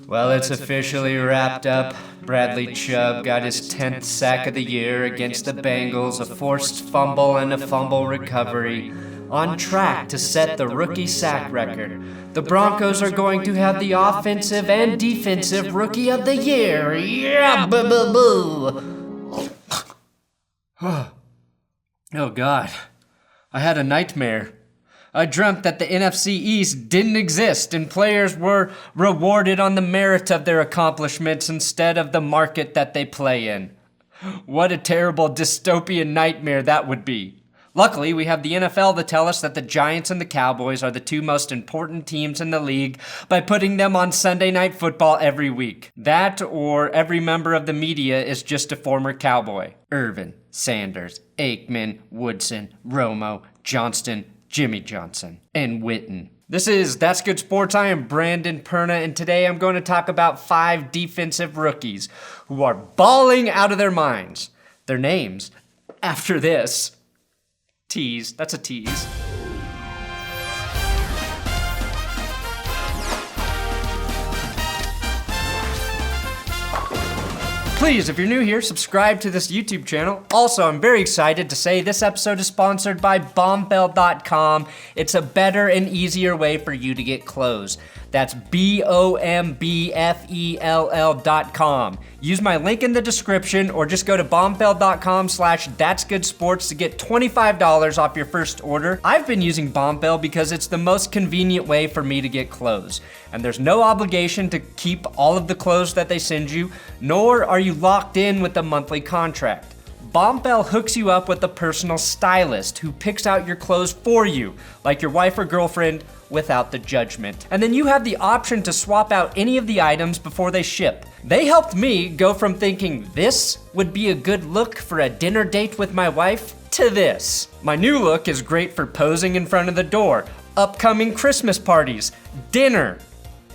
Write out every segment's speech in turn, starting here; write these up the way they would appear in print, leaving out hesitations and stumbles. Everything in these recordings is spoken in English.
Well, it's officially wrapped up. Bradley Chubb got his 10th sack of the year against the Bengals, a forced fumble and a fumble recovery. On track to set the rookie sack record. The Broncos are going to have the offensive and defensive rookie of the year. Yeah, boo-boo-boo. Oh, God. I had a nightmare. I dreamt that the NFC East didn't exist and players were rewarded on the merit of their accomplishments instead of the market that they play in. What a terrible dystopian nightmare that would be. Luckily, we have the NFL to tell us that the Giants and the Cowboys are the two most important teams in the league by putting them on Sunday Night Football every week. That or every member of the media is just a former Cowboy. Irvin, Sanders, Aikman, Woodson, Romo, Johnston, Jimmy Johnson, and Witten. This is That's Good Sports. I am Brandon Perna, and today I'm going to talk about 5 defensive rookies who are balling out of their minds. Their names, after this. Tease. That's a tease. Please, if you're new here, subscribe to this YouTube channel. Also, I'm very excited to say this episode is sponsored by Bombfell.com. It's a better and easier way for you to get clothes. That's BOMBFELL.com. Use my link in the description or just go to bombfell.com/thatsgoodsports to get $25 off your first order. I've been using Bombfell because it's the most convenient way for me to get clothes. And there's no obligation to keep all of the clothes that they send you, nor are you locked in with a monthly contract. Bombfell hooks you up with a personal stylist who picks out your clothes for you, like your wife or girlfriend, without the judgment. And then you have the option to swap out any of the items before they ship. They helped me go from thinking this would be a good look for a dinner date with my wife to this. My new look is great for posing in front of the door, upcoming Christmas parties, dinner,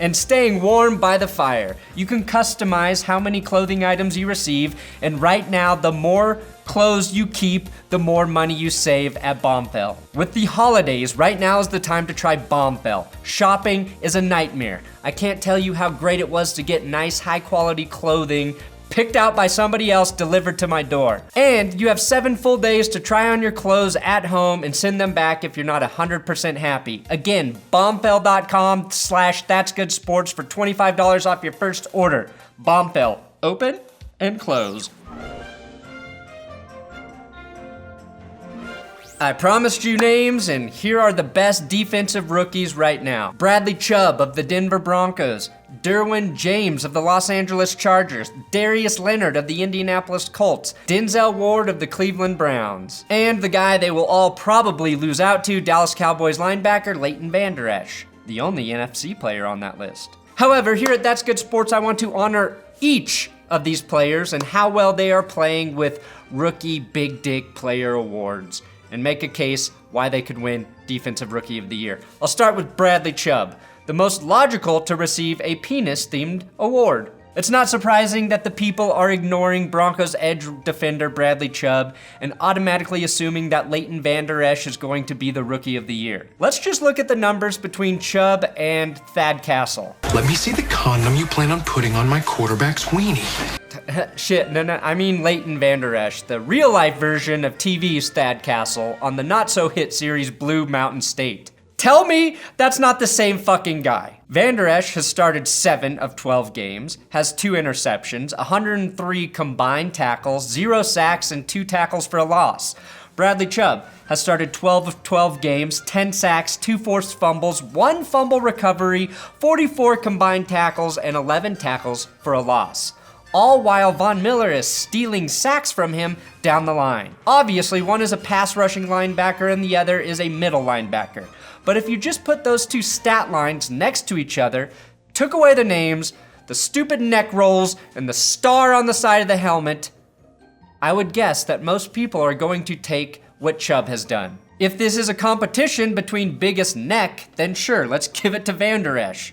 and staying warm by the fire. You can customize how many clothing items you receive, and right now, the more clothes you keep, the more money you save at Bombfell. With the holidays, right now is the time to try Bombfell. Shopping is a nightmare. I can't tell you how great it was to get nice, high-quality clothing picked out by somebody else delivered to my door. And you have 7 full days to try on your clothes at home and send them back if you're not 100% happy. Again, bombfell.com/thatsgoodsports for $25 off your first order. Bombfell, open and close. I promised you names, and here are the best defensive rookies right now. Bradley Chubb of the Denver Broncos, Derwin James of the Los Angeles Chargers, Darius Leonard of the Indianapolis Colts, Denzel Ward of the Cleveland Browns, and the guy they will all probably lose out to, Dallas Cowboys linebacker Leighton Vander Esch, the only NFC player on that list. However, here at That's Good Sports, I want to honor each of these players and how well they are playing with Rookie Big Dick Player Awards, and make a case why they could win Defensive Rookie of the Year. I'll start with Bradley Chubb, the most logical to receive a penis-themed award. It's not surprising that the people are ignoring Broncos edge defender Bradley Chubb and automatically assuming that Leighton Vander Esch is going to be the Rookie of the Year. Let's just look at the numbers between Chubb and Thad Castle. Let me see the condom you plan on putting on my quarterback's weenie. Shit, no, I mean Leighton Vander Esch, the real-life version of TV's Thad Castle on the not-so-hit series Blue Mountain State. Tell me that's not the same fucking guy. Vander Esch has started 7 of 12 games, has 2 interceptions, 103 combined tackles, 0 sacks, and 2 tackles for a loss. Bradley Chubb has started 12 of 12 games, 10 sacks, 2 forced fumbles, 1 fumble recovery, 44 combined tackles, and 11 tackles for a loss. All while Von Miller is stealing sacks from him down the line. Obviously, one is a pass rushing linebacker and the other is a middle linebacker. But if you just put those 2 stat lines next to each other, took away the names, the stupid neck rolls, and the star on the side of the helmet, I would guess that most people are going to take what Chubb has done. If this is a competition between biggest neck, then sure, let's give it to Vander Esch.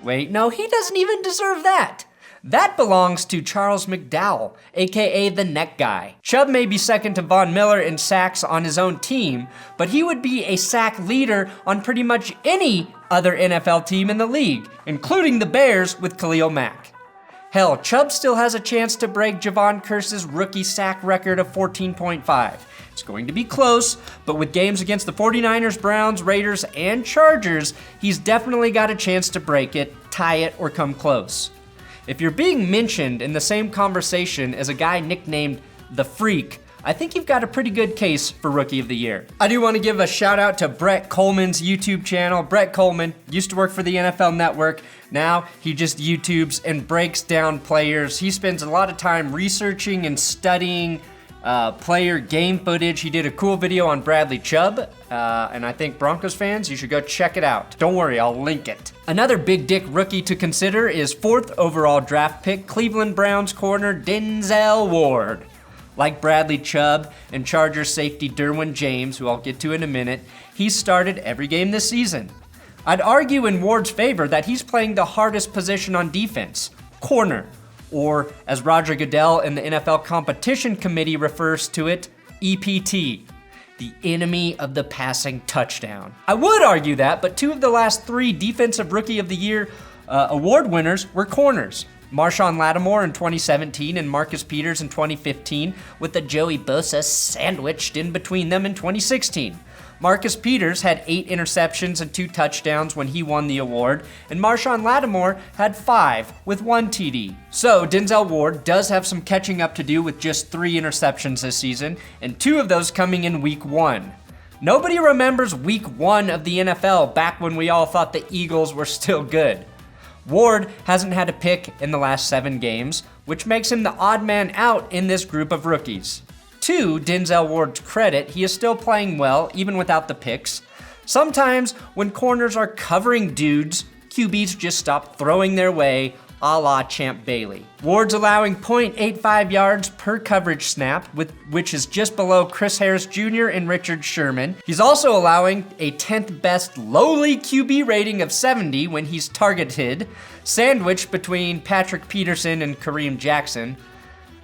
Wait, no, he doesn't even deserve that. That belongs to Charles McDowell, aka the neck guy. Chubb may be second to Von Miller in sacks on his own team, but he would be a sack leader on pretty much any other NFL team in the league, including the Bears with Khalil Mack. Hell, Chubb still has a chance to break Javon Curse's rookie sack record of 14.5. It's going to be close, but with games against the 49ers, Browns, Raiders, and Chargers, he's definitely got a chance to break it, tie it, or come close. If you're being mentioned in the same conversation as a guy nicknamed The Freak, I think you've got a pretty good case for Rookie of the Year. I do want to give a shout out to Brett Coleman's YouTube channel. Brett Coleman used to work for the NFL Network. Now he just YouTubes and breaks down players. He spends a lot of time researching and studying player game footage. He did a cool video on Bradley Chubb, and I think Broncos fans, you should go check it out. Don't worry, I'll link it. Another big dick rookie to consider is 4th overall draft pick Cleveland Browns corner Denzel Ward. Like Bradley Chubb and Chargers safety Derwin James, who I'll get to in a minute, he's started every game this season. I'd argue in Ward's favor that he's playing the hardest position on defense, corner, or as Roger Goodell and the NFL Competition Committee refers to it, EPT, the enemy of the passing touchdown. I would argue that, but 2 of the last 3 Defensive Rookie of the Year award winners were corners. Marshon Lattimore in 2017 and Marcus Peters in 2015, with the Joey Bosa sandwiched in between them in 2016. Marcus Peters had 8 interceptions and 2 touchdowns when he won the award, and Marshon Lattimore had 5 with 1 TD. So Denzel Ward does have some catching up to do with just 3 interceptions this season, and 2 of those coming in week 1. Nobody remembers week 1 of the NFL back when we all thought the Eagles were still good. Ward hasn't had a pick in the last 7 games, which makes him the odd man out in this group of rookies. To Denzel Ward's credit, he is still playing well, even without the picks. Sometimes, when corners are covering dudes, QBs just stop throwing their way, a la Champ Bailey. Ward's allowing 0.85 yards per coverage snap, which is just below Chris Harris Jr. and Richard Sherman. He's also allowing a 10th best lowly QB rating of 70 when he's targeted, sandwiched between Patrick Peterson and Kareem Jackson.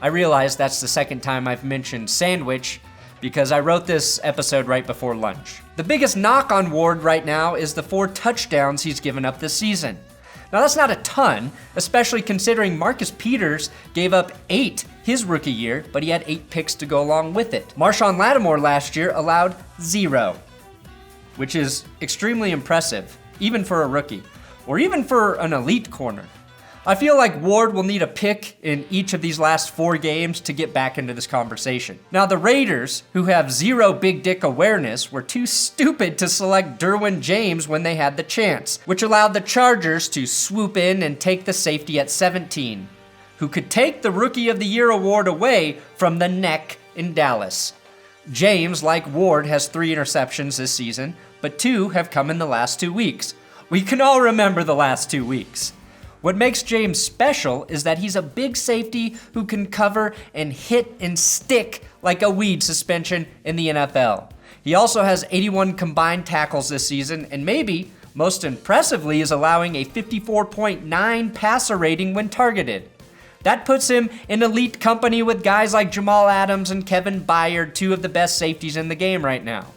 I realize that's the second time I've mentioned sandwich because I wrote this episode right before lunch. The biggest knock on Ward right now is the 4 touchdowns he's given up this season. Now that's not a ton, especially considering Marcus Peters gave up 8 his rookie year, but he had 8 picks to go along with it. Marshon Lattimore last year allowed 0, which is extremely impressive, even for a rookie, or even for an elite corner. I feel like Ward will need a pick in each of these last 4 games to get back into this conversation. Now the Raiders, who have 0 big dick awareness, were too stupid to select Derwin James when they had the chance, which allowed the Chargers to swoop in and take the safety at 17, who could take the Rookie of the Year award away from the neck in Dallas. James, like Ward, has 3 interceptions this season, but 2 have come in the last 2 weeks. We can all remember the last 2 weeks. What makes James special is that he's a big safety who can cover and hit and stick like a weed suspension in the NFL. He also has 81 combined tackles this season, and maybe, most impressively, is allowing a 54.9 passer rating when targeted. That puts him in elite company with guys like Jamal Adams and Kevin Byard, 2 of the best safeties in the game right now.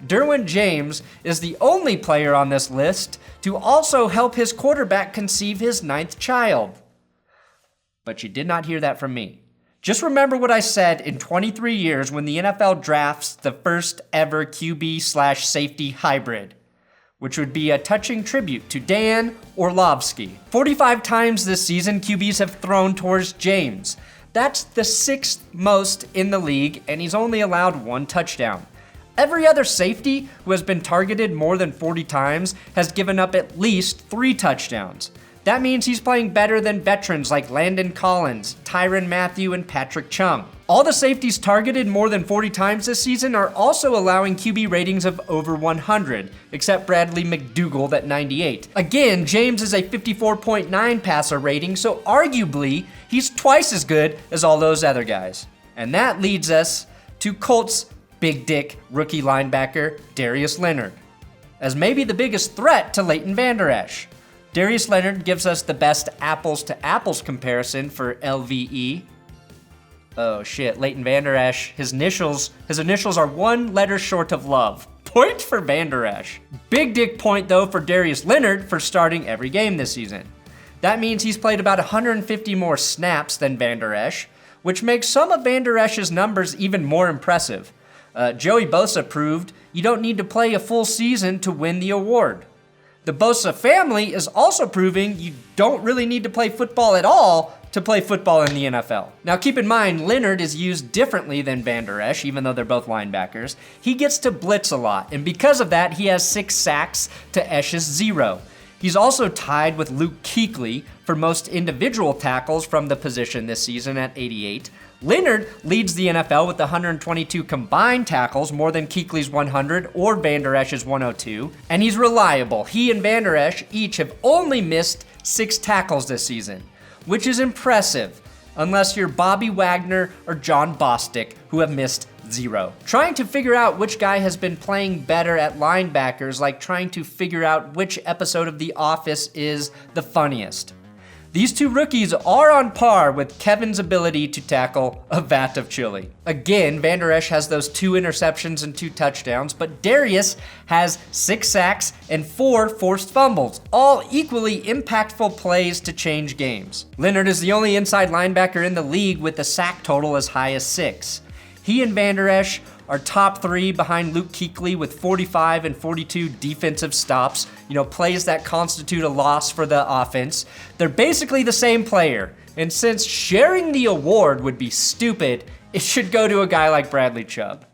Derwin James is the only player on this list to also help his quarterback conceive his 9th child. But you did not hear that from me. Just remember what I said in 23 years when the NFL drafts the first ever QB/safety hybrid, which would be a touching tribute to Dan Orlovsky. 45 times this season, QBs have thrown towards James. That's the 6th most in the league, and he's only allowed 1 touchdown. Every other safety who has been targeted more than 40 times has given up at least 3 touchdowns. That means he's playing better than veterans like Landon Collins, Tyrann Mathieu, and Patrick Chung. All the safeties targeted more than 40 times this season are also allowing QB ratings of over 100, except Bradley McDougald at 98. Again, James is a 54.9 passer rating, so arguably he's twice as good as all those other guys. And that leads us to Colts big dick rookie linebacker Darius Leonard, as maybe the biggest threat to Leighton Vander Esch. Darius Leonard gives us the best apples-to-apples comparison for LVE. Oh shit, Leighton Vander Esch. His initials are one letter short of love. Point for Vander Esch. Big dick point though for Darius Leonard for starting every game this season. That means he's played about 150 more snaps than Vander Esch, which makes some of Vander Esch's numbers even more impressive. Joey Bosa proved you don't need to play a full season to win the award. The Bosa family is also proving you don't really need to play football at all to play football in the NFL. Now keep in mind, Leonard is used differently than Vander Esch, even though they're both linebackers. He gets to blitz a lot, and because of that, he has 6 sacks to Esch's 0. He's also tied with Luke Kuechly for most individual tackles from the position this season at 88. Leonard leads the NFL with 122 combined tackles, more than Kuechly's 100 or Vander Esch's 102. And he's reliable. He and Vander Esch each have only missed 6 tackles this season, which is impressive, unless you're Bobby Wagner or John Bostic, who have missed 0. Trying to figure out which guy has been playing better at linebackers, like trying to figure out which episode of The Office is the funniest. These 2 rookies are on par with Kevin's ability to tackle a vat of chili. Again, Vander Esch has those 2 interceptions and 2 touchdowns, but Darius has 6 sacks and 4 forced fumbles, all equally impactful plays to change games. Leonard is the only inside linebacker in the league with a sack total as high as 6. He and Vander Esch are top 3 behind Luke Kuechly with 45 and 42 defensive stops, plays that constitute a loss for the offense. They're basically the same player, and since sharing the award would be stupid, it should go to a guy like Bradley Chubb.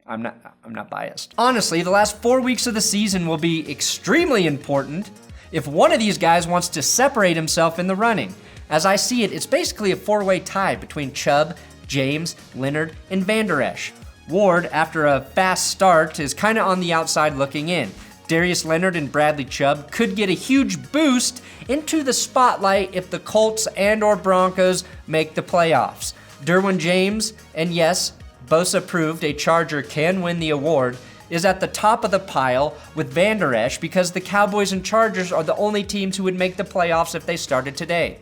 I'm not biased. Honestly, the last 4 weeks of the season will be extremely important if one of these guys wants to separate himself in the running. As I see it, it's basically a 4-way tie between Chubb, James, Leonard, and Vander Esch. Ward, after a fast start, is kind of on the outside looking in. Darius Leonard and Bradley Chubb could get a huge boost into the spotlight if the Colts and or Broncos make the playoffs. Derwin James, and yes, Bosa proved a Charger can win the award, is at the top of the pile with Vander Esch because the Cowboys and Chargers are the only teams who would make the playoffs if they started today.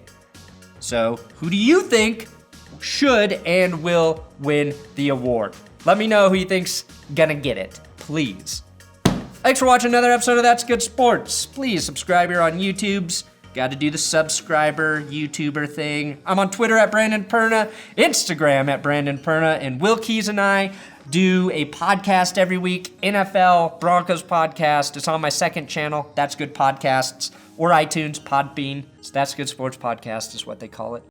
So, who do you think should and will win the award? Let me know who you think's gonna get it, please. Thanks for watching another episode of That's Good Sports. Please subscribe here on YouTube's. Got to do the subscriber YouTuber thing. I'm on Twitter at Brandon Perna, Instagram at Brandon Perna, and Will Keys and I do a podcast every week, NFL Broncos podcast. It's on my second channel, That's Good Podcasts, or iTunes, Podbean. That's Good Sports Podcast is what they call it.